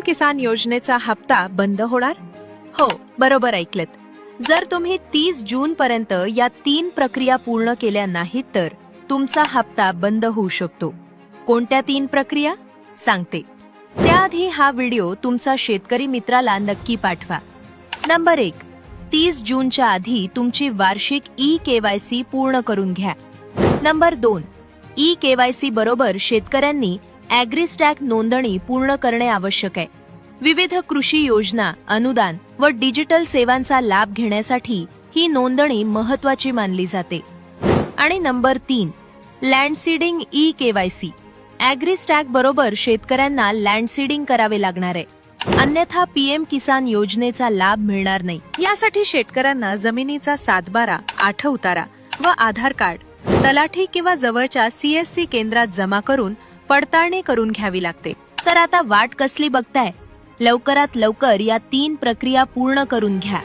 किसान योजनेचा हप्ता बंद होणार? हो, बरोबर ऐकलत. जर तुम्ही 30 जून पर्यंत या 3 प्रक्रिया पूर्ण केल्या नाहीत तर तुमचा हप्ता बंद होऊ शकतो. कोणत्या 3 प्रक्रिया सांगते. त्याआधी हा व्हिडिओ तुमचा शेतकरी मित्राला नक्की पाठवा. नंबर 1, 30 जूनच्या आधी तुमची वार्षिक ई-केवायसी पूर्ण करून घ्या. नंबर 2, ई-केवायसी बरोबर शेतकऱ्यांनी ॲग्रीस्टॅग नोंदणी पूर्ण करणे आवश्यक आहे. विविध कृषी योजना, अनुदान व डिजिटल सेवांचा लाभ घेण्यासाठी ही नोंदणी महत्त्वाची मानली जाते. आणि नंबर 3, लँडसीडिंग ई-केवायसी. ॲग्रीस्टॅग बरोबर शेतकऱ्यांना लँडसीडिंग करावे लागणार आहे, अन्यथा पीएम किसान योजनेचा लाभ मिळणार नाही. यासाठी शेतकऱ्यांना जमिनीचा 7/12, 8 उतारा व आधार कार्ड तलाठी किंवा जवळच्या CSC केंद्रात जमा करून पडताळणी करून घ्यावी लागते. तर आता वाट कसली बघताय? लवकरात लवकर या 3 प्रक्रिया पूर्ण करून घ्या.